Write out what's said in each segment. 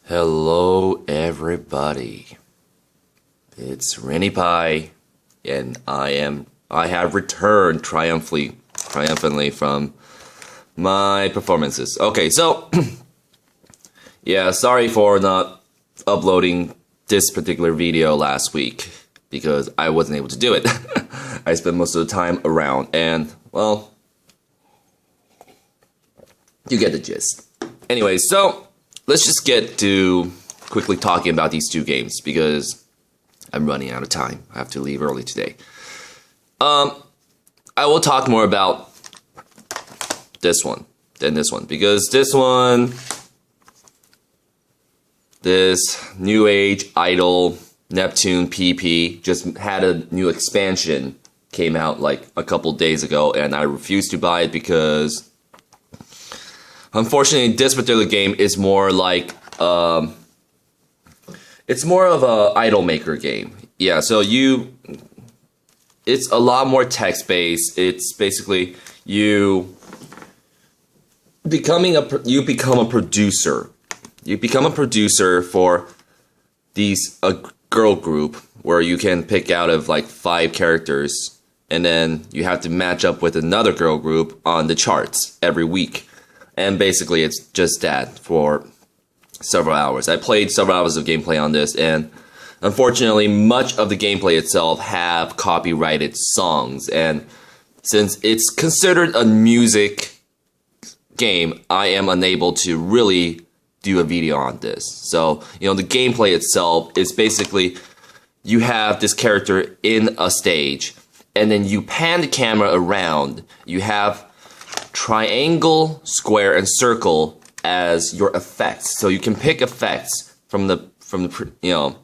Hello everybody, it's RinniePie, and I have returned triumphantly from my performances. Okay, so yeah, sorry for not uploading this particular video last week because I wasn't able to do it. I spent most of the time around, and well, you get the gist. Anyway, so let's just get to quickly talking about these two games because I'm running out of time. I have to leave early today. I will talk more about this one than this one because this Newage, Idol, Neptune, PP just had a new expansion, came out like a couple days ago, and I refused to buy it because unfortunately, this particular game is more like, it's more of a idol maker game. Yeah, so it's a lot more text-based. It's basically you become a producer. You become a producer for a girl group where you can pick out of like 5 characters, and then you have to match up with another girl group on the charts every week. And basically, it's just that for several hours. I played several hours of gameplay on this, and unfortunately, much of the gameplay itself have copyrighted songs. And since it's considered a music game, I am unable to really do a video on this. So, you know, the gameplay itself is basically you have this character in a stage, and then you pan the camera around. You have triangle, square, and circle as your effects. So you can pick effects from the you know,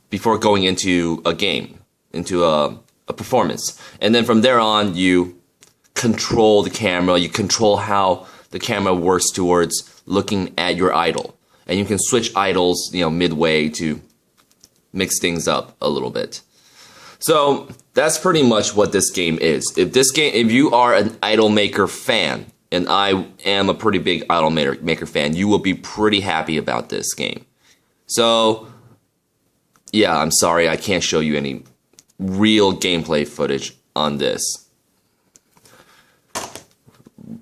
before going into a game, into a performance. And then from there on, you control the camera, you control how the camera works towards looking at your idol. And you can switch idols, you know, midway to mix things up a little bit. So that's pretty much what this game is. If you are an idol maker fan, and I am a pretty big idol maker fan, you will be pretty happy about this game. So yeah, I'm sorry I can't show you any real gameplay footage on this,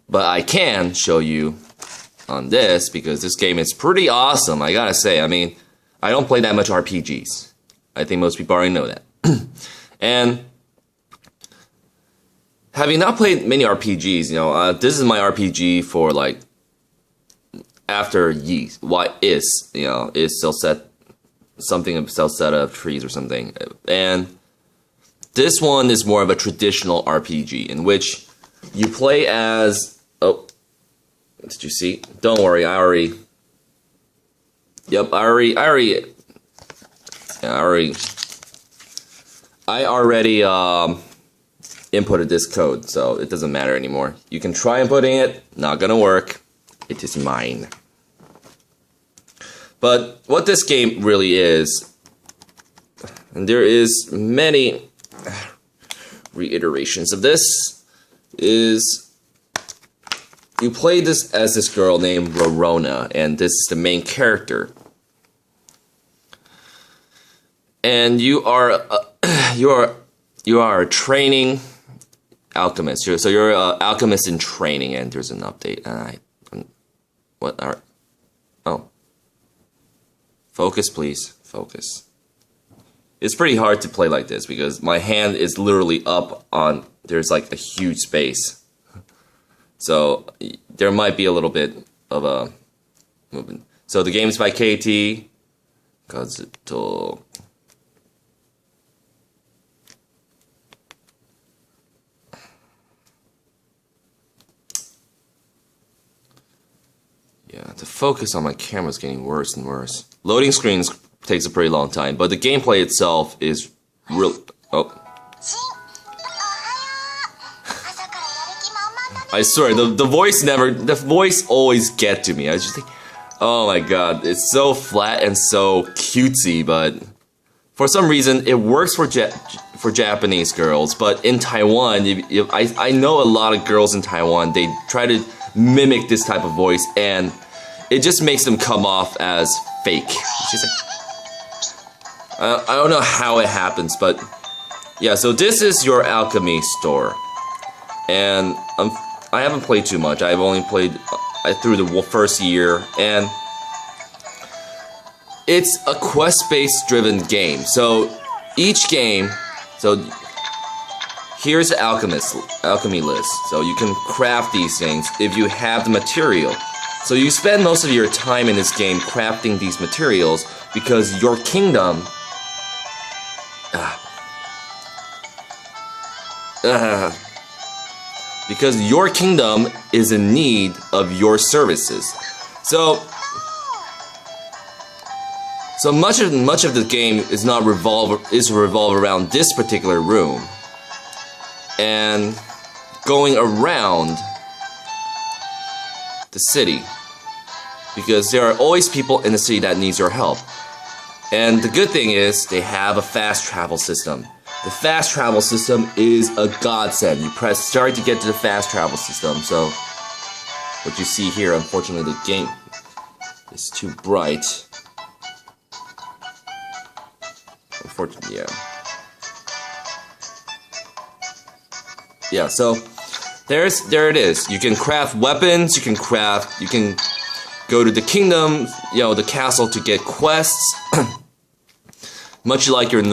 but I can show you on this because this game is pretty awesome, I gotta say. I mean, I don't play that much RPGs. I think most people already know that. And having not played many RPGs, you know, this is my RPG for like after Yeast. What is, you know, is cell set of trees or something. And this one is more of a traditional RPG in which you play as, oh, did you see? Don't worry, I already inputted this code, so it doesn't matter anymore. You can try inputting it, not gonna work. It is mine. But what this game really is, and there is many reiterations of this, is you play this as this girl named Rorona, and this is the main character. And you are a training alchemist. So you're an alchemist in training, and there's an update. And oh, focus, please, focus. It's pretty hard to play like this because my hand is literally up on. There's like a huge space, so there might be a little bit of a movement. So the game's by KT Kazuto. Yeah, the focus on my camera is getting worse and worse. Loading screens takes a pretty long time, but the gameplay itself is real. Oh. I swear, the voice always get to me. I just think, oh my god, it's so flat and so cutesy, but for some reason it works for Japanese girls, but in Taiwan, I know a lot of girls in Taiwan, they try to mimic this type of voice, and it just makes them come off as fake. She's like, I don't know how it happens, but yeah. So this is your alchemy store, and I haven't played too much. I've only played through the first year, and it's a quest-based driven game. So each game, so here's the alchemy list. So you can craft these things if you have the material. So you spend most of your time in this game crafting these materials because your kingdom because your kingdom is in need of your services. So much of the game is revolve around this particular room and going around the city, because there are always people in the city that needs your help. And the good thing is they have a fast travel system. The fast travel system is a godsend. You press start to get to the fast travel system. So what you see here, unfortunately the game is too bright. Unfortunately, yeah, so there it is. You can craft weapons, you can go to the kingdom, the castle to get quests. Much like your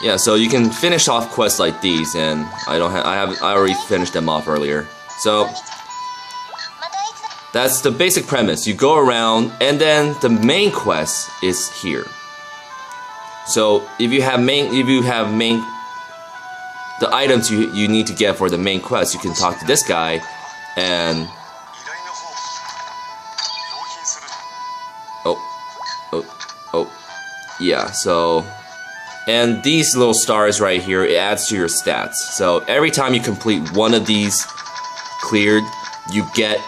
yeah, so you can finish off quests like these, and I already finished them off earlier. So that's the basic premise. You go around, and then the main quest is here. So if you have the items you need to get for the main quest, you can talk to this guy, and yeah. So, and these little stars right here, it adds to your stats. So every time you complete one of these cleared, you get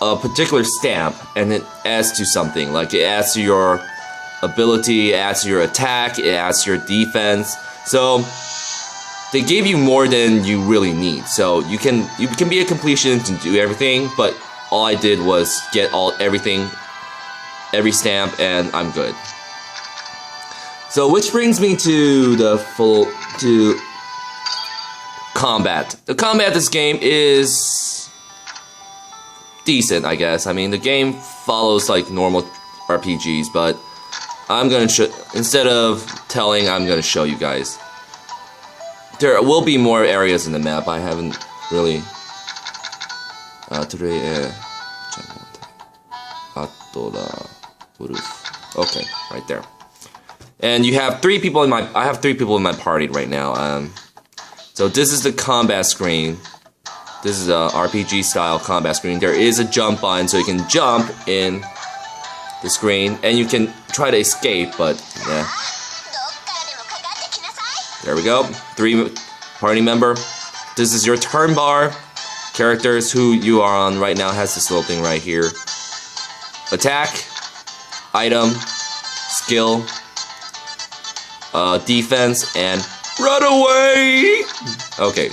a particular stamp, and it adds to something. Like it adds to your ability, it adds to your attack, it adds to your defense. So they gave you more than you really need. So you can be a completionist and do everything, but all I did was get everything, every stamp, and I'm good. So which brings me to combat. The combat this game is decent, I guess. I mean, the game follows like normal RPGs, but I'm gonna instead of telling, I'm gonna show you guys. There will be more areas in the map. I haven't really. Okay, right there. And you have three people in I have 3 people in my party right now. So this is the combat screen. This is a RPG style combat screen. There is a jump button, so you can jump in the screen, and you can try to escape, but yeah. There we go. 3 party member. This is your turn bar. Characters who you are on right now has this little thing right here. Attack, item, skill, defense, and run away! Okay.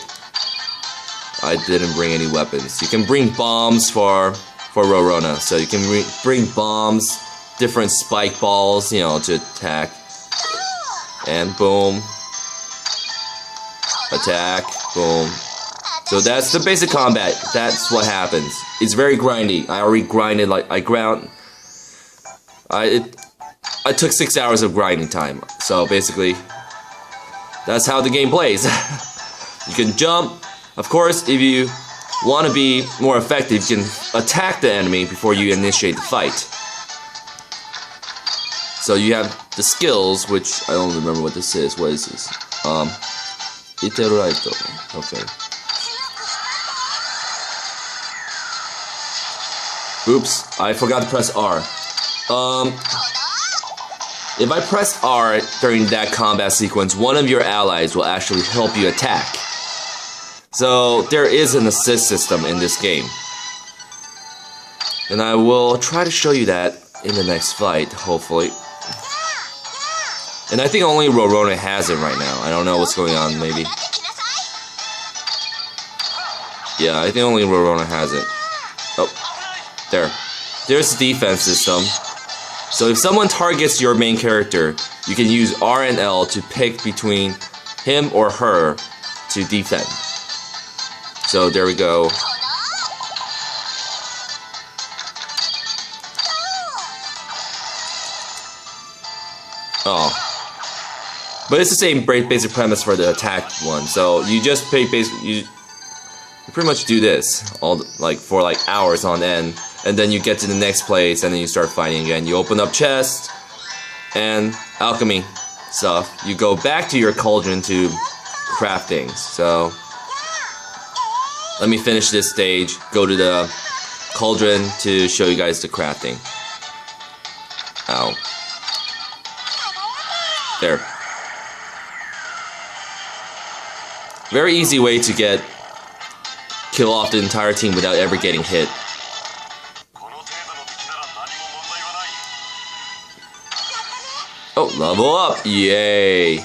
I didn't bring any weapons. You can bring bombs for Rorona. So you can bring bombs, different spike balls, to attack. And boom. Attack, boom. So that's the basic combat. That's what happens. It's very grindy. I already grinded, like I took 6 hours of grinding time. So basically, that's how the game plays. You can jump. Of course, if you want to be more effective, you can attack the enemy before you initiate the fight. So you have the skills, which I don't remember what this is. What is this? Iteraito. Okay. Oops, I forgot to press R. If I press R during that combat sequence, one of your allies will actually help you attack. So there is an assist system in this game. And I will try to show you that in the next fight, hopefully. And I think only Rorona has it right now. I don't know what's going on, maybe. Yeah, I think only Rorona has it. Oh, there. There's the defense system. So if someone targets your main character, you can use R and L to pick between him or her to defend. So there we go. Oh. But it's the same basic premise for the attack one. So you just pay you pretty much do this all for hours on end, and then you get to the next place and then you start fighting again. You open up chests and alchemy stuff. You go back to your cauldron to craft things. So let me finish this stage, go to the cauldron to show you guys the crafting. Ow. There. Very easy way to kill off the entire team without ever getting hit. Oh, level up! Yay!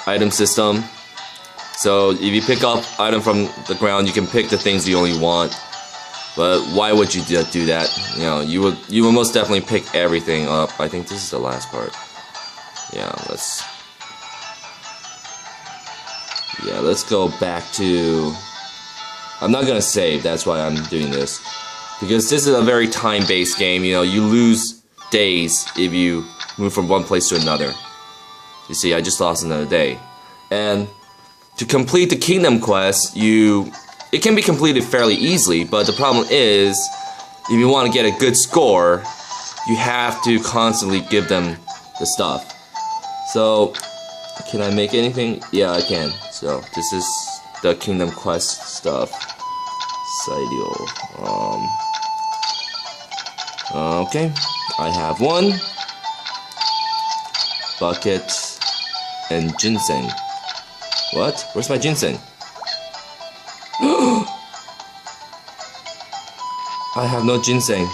Item system. So if you pick up item from the ground, you can pick the things you only want. But why would you do that? You know, you would most definitely pick everything up. I think this is the last part. Yeah, let's go back to... I'm not gonna save, that's why I'm doing this. Because this is a very time-based game, you know, you lose days if you move from one place to another. You see, I just lost another day. And to complete the kingdom quest, it can be completed fairly easily, but the problem is, if you want to get a good score, you have to constantly give them the stuff. So, can I make anything? Yeah, I can. So, this is the kingdom quest stuff. Saidio. Okay, I have one bucket and ginseng. What? Where's my ginseng? I have no ginseng.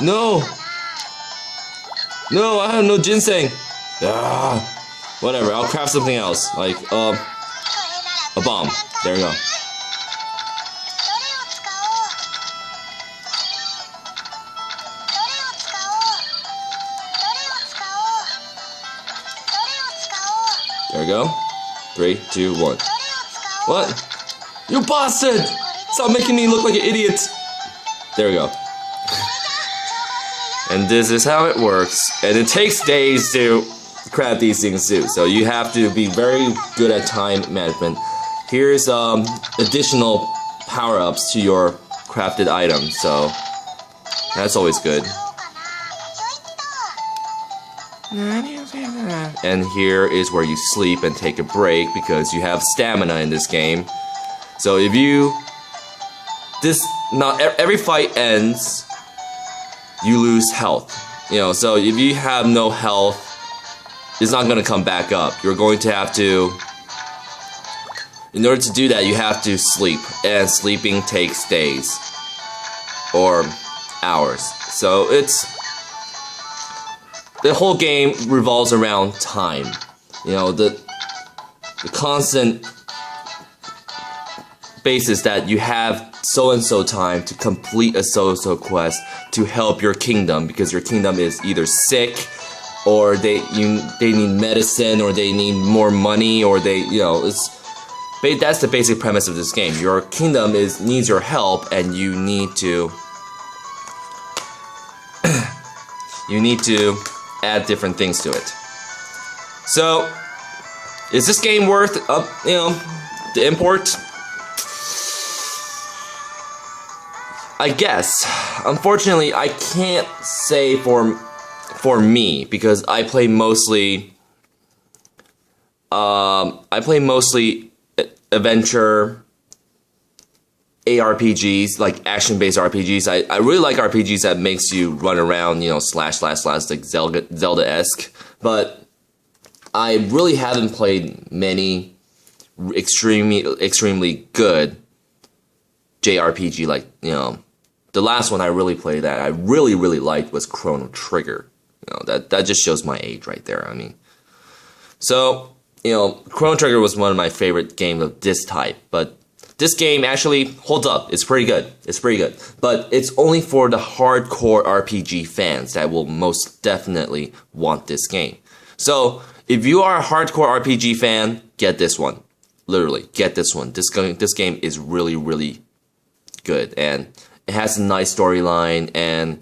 No! No, I have no ginseng! Ah, whatever, I'll craft something else. Like, a bomb. There we go. There we go. 3, 2, 1. What? You bastard! Stop making me look like an idiot! There we go. And this is how it works. And it takes days to craft these things too. So you have to be very good at time management. Here's additional power-ups to your crafted items. So that's always good. And here is where you sleep and take a break because you have stamina in this game. So if not every fight ends, you lose health. You know, so if you have no health, it's not gonna come back up. You're going to have to, in order to do that, you have to sleep, and sleeping takes days or hours. So the whole game revolves around time. You know, the constant basis that you have so-and-so time to complete a so-and-so quest to help your kingdom, because your kingdom is either sick, or they need medicine, or they need more money, or that's the basic premise of this game. Your kingdom needs your help, and you need to add different things to it. So, is this game worth the import? I guess. Unfortunately, I can't say for me, because I play mostly adventure ARPGs, like action-based RPGs. I really like RPGs that makes you run around, slash, like Zelda-esque. But I really haven't played many extremely good JRPG, like, The last one I really played that I really liked was Chrono Trigger. You know, that just shows my age right there. I mean, so you know, Chrono Trigger was one of my favorite games of this type, but this game actually holds up. It's pretty good. It's pretty good. But it's only for the hardcore RPG fans that will most definitely want this game. So, if you are a hardcore RPG fan, get this one. Literally, get this one. This game is really good. And it has a nice storyline. And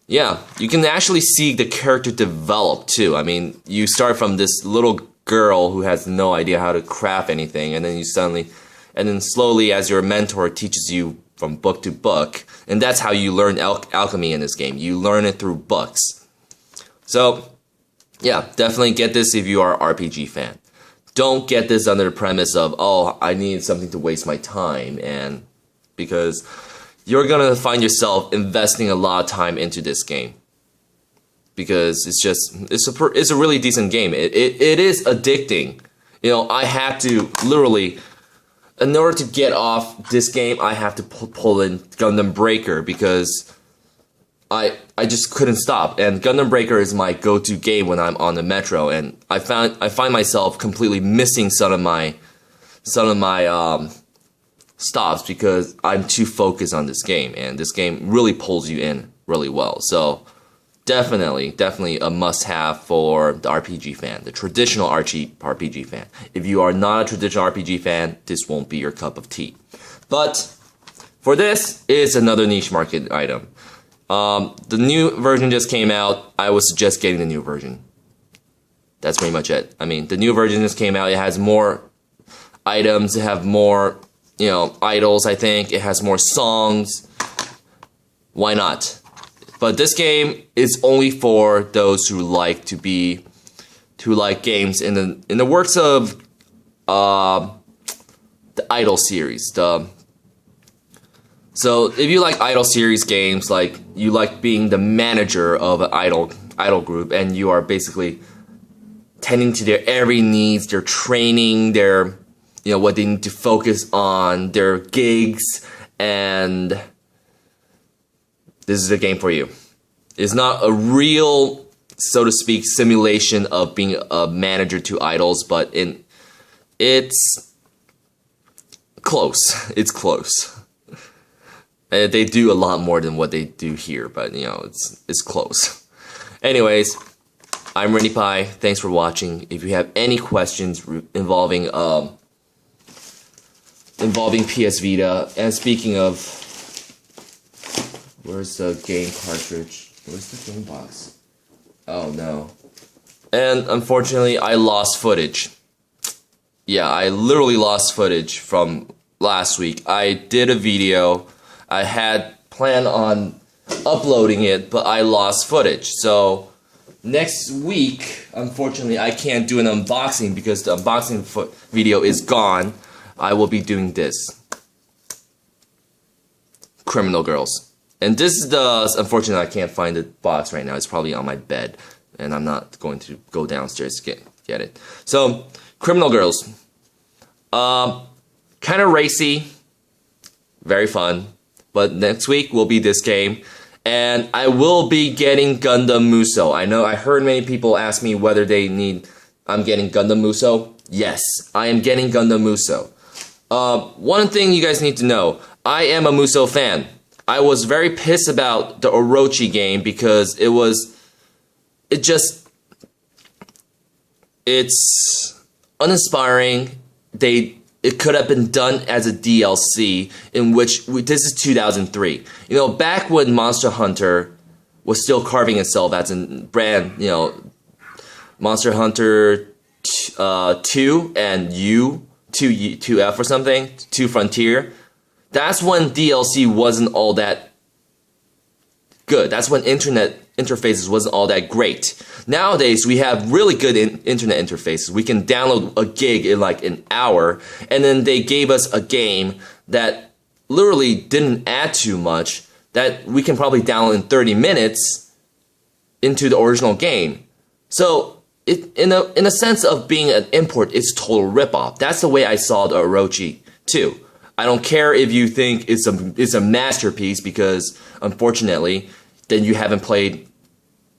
yeah, you can actually see the character develop too. I mean, you start from this little girl who has no idea how to craft anything. And then slowly, as your mentor teaches you from book to book, and that's how you learn alchemy in this game. You learn it through books. So, yeah, definitely get this if you are an RPG fan. Don't get this under the premise of, oh, I need something to waste my time, and because you're gonna find yourself investing a lot of time into this game. Because it's a really decent game. It is addicting. You know, I had to literally, in order to get off this game, I have to pull in Gundam Breaker because I just couldn't stop. And Gundam Breaker is my go-to game when I'm on the metro, and I find myself completely missing some of my stops because I'm too focused on this game, and this game really pulls you in really well. So definitely a must-have for the RPG fan, the traditional RPG fan. If you are not a traditional RPG fan, this won't be your cup of tea. But for this, it's another niche market item. The new version just came out. I would suggest getting the new version. That's pretty much it. I mean, the new version just came out. It has more items. It has more, you know, idols, I think. It has more songs. Why not? But this game is only for those who like games in the works of the Idol series. So if you like Idol series games, like you like being the manager of an idol group, and you are basically tending to their every needs, their training, their, you know, what they need to focus on, their gigs, and this is a game for you. It's not a real, so to speak, simulation of being a manager to idols, but it's close. It's close. They do a lot more than what they do here, but you know, it's close. Anyways, I'm RinniePie. Thanks for watching. If you have any questions involving PS Vita, and speaking of, where's the game cartridge? Where's the game box? Oh no. And unfortunately, I lost footage. Yeah, I literally lost footage from last week. I did a video. I had planned on uploading it, but I lost footage. So next week, unfortunately, I can't do an unboxing because the unboxing video is gone. I will be doing this. Criminal Girls. And this is unfortunately, I can't find the box right now. It's probably on my bed, and I'm not going to go downstairs to get it. So, Criminal Girls. Kind of racy. Very fun. But next week will be this game. And I will be getting Gundam Muso. I know I heard many people ask me whether I'm getting Gundam Muso. Yes, I am getting Gundam Muso. One thing you guys need to know. I am a Muso fan. I was very pissed about the Orochi game because it's uninspiring. It could have been done as a DLC, in which this is 2003. You know, back when Monster Hunter was still carving itself as a brand, you know, Monster Hunter 2 and 2F or something, 2 Frontier. That's when DLC wasn't all that good. That's when internet interfaces wasn't all that great. Nowadays, we have really good internet interfaces. We can download a gig in like an hour, and then they gave us a game that literally didn't add too much, that we can probably download in 30 minutes into the original game. So, in a sense of being an import, it's total ripoff. That's the way I saw the Orochi too. I don't care if you think it's a masterpiece, because unfortunately, then you haven't played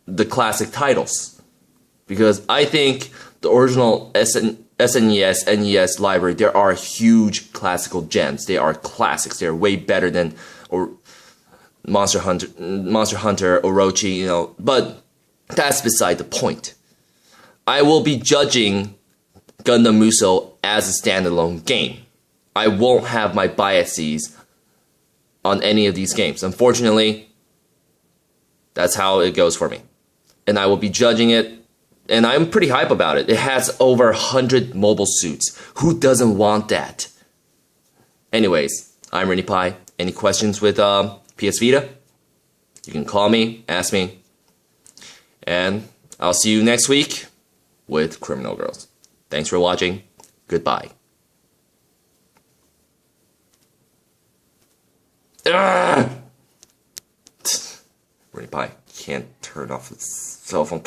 the classic titles. Because I think the original SNES, NES library, there are huge classical gems. They are classics. They're way better than Monster Hunter, Orochi, you know. But that's beside the point. I will be judging Gundam Musou as a standalone game. I won't have my biases on any of these games. Unfortunately, that's how it goes for me. And I will be judging it, and I'm pretty hype about it. It has over 100 mobile suits. Who doesn't want that? Anyways, I'm RinniePie. Any questions with PS Vita? You can call me, ask me, and I'll see you next week with Criminal Girls. Thanks for watching. Goodbye. RinniePie can't turn off his cell phone.